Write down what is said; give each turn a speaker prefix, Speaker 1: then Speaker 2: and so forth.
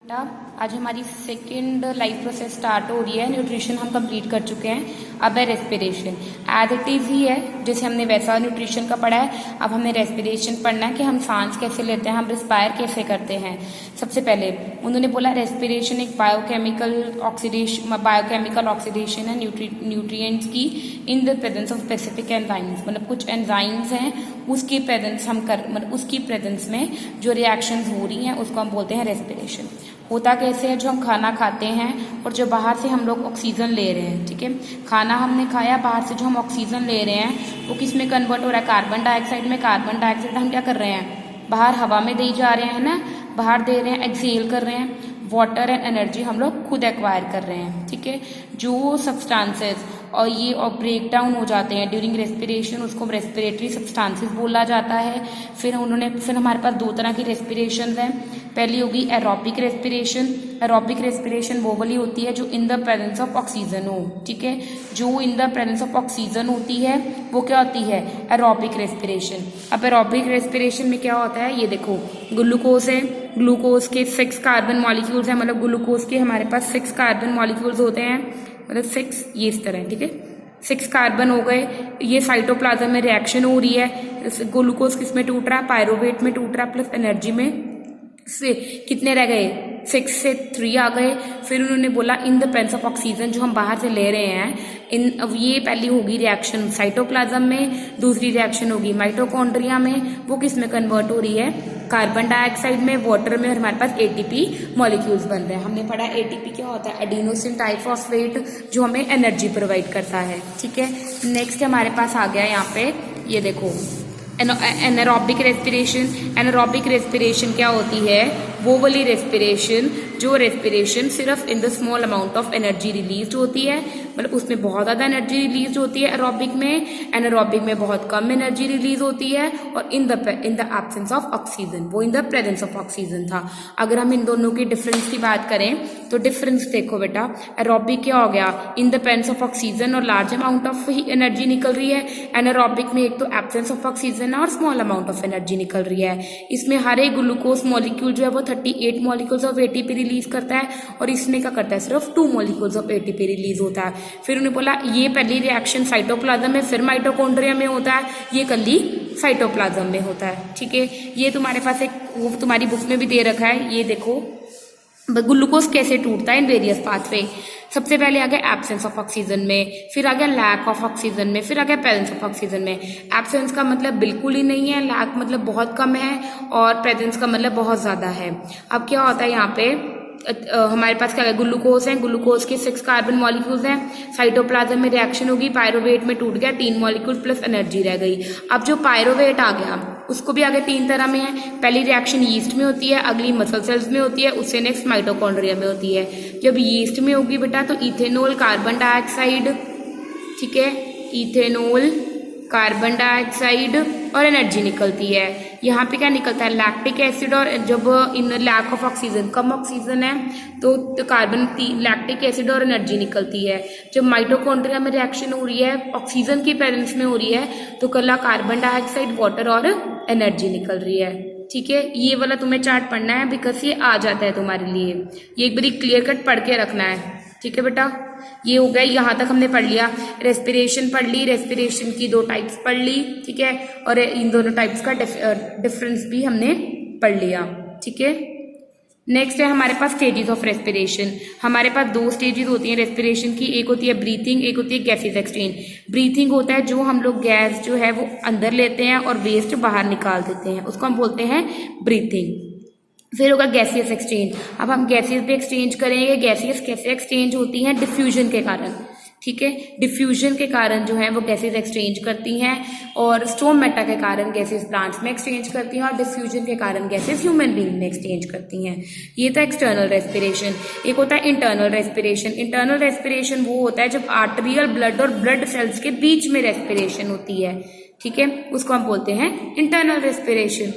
Speaker 1: बेटा आज हमारी सेकंड लाइफ प्रोसेस स्टार्ट हो रही है। न्यूट्रिशन हम कंप्लीट कर चुके हैं, अब है रेस्पिरेशन। एज इट इज ही है जैसे हमने वैसा न्यूट्रिशन का पढ़ा है। अब हमने रेस्पिरेशन पढ़ना है कि हम सांस कैसे लेते हैं, हम रिस्पायर कैसे करते हैं। सबसे पहले उन्होंने बोला रेस्पिरेशन एक बायोकेमिकल ऑक्सीडेशन है न्यूट्रिएंट्स की इन the presence of specific enzymes. मतलब कुछ एंजाइम्स हैं उसकी प्रेजेंस मतलब उसकी प्रेजेंस में जो रिएक्शंस हो रही हैं उसको हम बोलते हैं रेस्पिरेशन। होता कैसे है, जो हम खाना खाते हैं और जो बाहर से हम लोग ऑक्सीजन ले रहे हैं, ठीक है, खाना हमने खाया, बाहर से जो हम ऑक्सीजन ले रहे हैं वो किस में कन्वर्ट हो रहा है, कार्बन डाइऑक्साइड में। कार्बन डाइऑक्साइड हम क्या कर रहे हैं, बाहर हवा में दे जा रहे हैं ना, बाहर दे रहे हैं, एक्सहेल कर रहे हैं। वाटर एंड एनर्जी हम लोग खुद एक्वायर कर रहे हैं, ठीक है। जो सब्सटेंसेस और ये ब्रेक डाउन हो जाते हैं ड्यूरिंग रेस्पिरेशन, उसको रेस्पिरेटरी सब्सटेंसेस बोला जाता है। फिर हमारे पास दो तरह की रेस्पिरेशन हैं। पहली होगी एरोबिक रेस्पिरेशन। एरोबिक रेस्पिरेशन वो वाली होती है जो इन द प्रेजेंस ऑफ ऑक्सीजन हो, ठीक है। जो इन द प्रेजेंस ऑफ ऑक्सीजन होती है वो क्या होती है, एरोबिक रेस्पिरेशन। अब एरोबिक रेस्पिरेशन में क्या होता है, ये देखो ग्लूकोज है, ग्लूकोज के 6 कार्बन मॉलिक्यूल्स हैं। मतलब ग्लूकोज के हमारे पास 6 कार्बन मॉलिक्यूल्स होते हैं, मतलब 6 ये इस तरह, ठीक है। 6 कार्बन हो गए, ये साइटोप्लाज्म में रिएक्शन हो रही है। ग्लूकोज किस में टूट रहा है, पायरोवेट में टूट रहा है, प्लस एनर्जी में से कितने रह गए, 6 से 3 आ गए। फिर उन्होंने बोला इन द प्रेजेंस ऑफ ऑक्सीजन जो हम बाहर से ले रहे हैं अब ये पहली होगी रिएक्शन साइटोप्लाज्म में, दूसरी रिएक्शन होगी माइटोकॉन्ड्रिया में, वो किस में कन्वर्ट हो रही है, कार्बन डाइऑक्साइड में, वाटर में, और हमारे पास एटीपी मॉलिक्यूल्स बन रहे हैं। हमने पढ़ा एटीपी क्या होता है, एडिनोसिन ट्राइफॉस्फेट, जो हमें एनर्जी प्रोवाइड करता है, ठीक है। नेक्स्ट हमारे पास आ गया यहाँ पे, ये देखो एनारोबिक रेस्पिरेशन। एनारोबिक रेस्पिरेशन क्या होती है, वो वाली रेस्पिरेशन जो रेस्पिरेशन सिर्फ in the small amount of energy release होती है, मतलब उसमें बहुत ज़्यादा एनर्जी रिलीज होती है एरोबिक में। एनारोबिक में बहुत कम एनर्जी रिलीज होती है, और in the absence of oxygen, वो in the presence of oxygen था। अगर हम इन दोनों की डिफरेंस की बात करें तो डिफरेंस देखो बेटा, एरोबिक क्या हो गया, इन द प्रेजेंस ऑफ ऑक्सीजन और लार्ज अमाउंट ऑफ एनर्जी निकल रही है। एनारोबिक में एक तो एब्सेंस ऑफ ऑक्सीजन और स्मॉल अमाउंट ऑफ एनर्जी निकल रही है। इसमें हर एक ग्लूकोज मॉलिक्यूल जो है वो 38 मॉलिक्यूल्स ऑफ एटीपी रिलीज करता है, और इसमें क्या करता है, सिर्फ 2 मॉलिक्यूल्स ऑफ एटीपी रिलीज होता है। फिर उन्होंने बोला ये पहली रिएक्शन साइटोप्लाज्म में, फिर माइटोकॉन्ड्रिया में होता है, ये कल्ली साइटोप्लाज्म में होता है, ठीक है। ये तुम्हारे पास एक वो तुम्हारी बुक में भी दे रखा है, ये देखो ग्लूकोज कैसे टूटता है इन वेरियस पाथवे। सबसे पहले आ गया एब्सेंस ऑफ ऑक्सीजन में, फिर आ गया लैक ऑफ ऑक्सीजन में, फिर आ गया प्रेजेंस ऑफ ऑक्सीजन में। एब्सेंस का मतलब बिल्कुल ही नहीं है, लैक मतलब बहुत कम है, और प्रेजेंस का मतलब बहुत ज्यादा है। अब क्या होता है यहाँ पे, हमारे पास क्या है, ग्लूकोज है, ग्लूकोज के 6 कार्बन मॉलिक्यूल्स हैं। साइटोप्लाज्म में रिएक्शन होगी, पायरोवेट में टूट गया, 3 मॉलिक्यूल प्लस एनर्जी रह गई। अब जो पायरोवेट आ गया उसको भी आगे 3 तरह में है। पहली रिएक्शन यीस्ट में होती है, अगली मसल सेल्स में होती है, उससे नेक्स्ट माइटोकॉन्ड्रिया में होती है। जब यीस्ट में होगी बेटा तो इथेनॉल, कार्बन डाइऑक्साइड, ठीक है, इथेनॉल, कार्बन डाइऑक्साइड और एनर्जी निकलती है। यहाँ पे क्या निकलता है, लैक्टिक एसिड, और जब इन लैक ऑफ ऑक्सीजन, कम ऑक्सीजन है तो कार्बन, लैक्टिक एसिड और एनर्जी निकलती है। जब माइटोकॉन्ड्रिया में रिएक्शन हो रही है, ऑक्सीजन की प्रेजेंस में हो रही है, तो कला कार्बन डाइऑक्साइड, वाटर और एनर्जी निकल रही है, ठीक है। ये वाला तुम्हें चार्ट पढ़ना है, बिकॉज ये आ जाता है तुम्हारे लिए, ये एक बारी क्लियर कट पढ़ के रखना है, ठीक है बेटा। ये हो गया, यहाँ तक हमने पढ़ लिया, रेस्पिरेशन पढ़ ली, रेस्पिरेशन की 2 टाइप्स पढ़ ली, ठीक है, और इन दोनों टाइप्स का डिफरेंस भी हमने पढ़ लिया, ठीक है। नेक्स्ट है हमारे पास स्टेजेस ऑफ रेस्पिरेशन। हमारे पास 2 स्टेजेस होती हैं रेस्पिरेशन की, एक होती है ब्रीथिंग, एक होती है गैसेस एक्सचेंज। ब्रीथिंग होता है जो हम लोग गैस जो है वो अंदर लेते हैं और वेस्ट बाहर निकाल देते हैं, उसको हम बोलते हैं ब्रीथिंग। फिर होगा गैसियस एक्सचेंज। अब हम गैसेस भी एक्सचेंज करेंगे। गैसेस कैसे एक्सचेंज होती हैं, डिफ्यूजन के कारण, ठीक है। डिफ्यूजन के कारण जो है वो गैसेस एक्सचेंज करती हैं, और स्टोमेटा के कारण गैसेस प्लांट्स में एक्सचेंज करती हैं, और डिफ्यूजन के कारण गैसेस ह्यूमन बीइंग में एक्सचेंज करती हैं। ये था एक्सटर्नल रेस्पिरेशन। एक होता है इंटरनल रेस्पिरेशन। इंटरनल रेस्पिरेशन वो होता है जब आर्टेरियल ब्लड और ब्लड सेल्स के बीच में रेस्पिरेशन होती है, ठीक है, उसको हम बोलते हैं इंटरनल रेस्पिरेशन।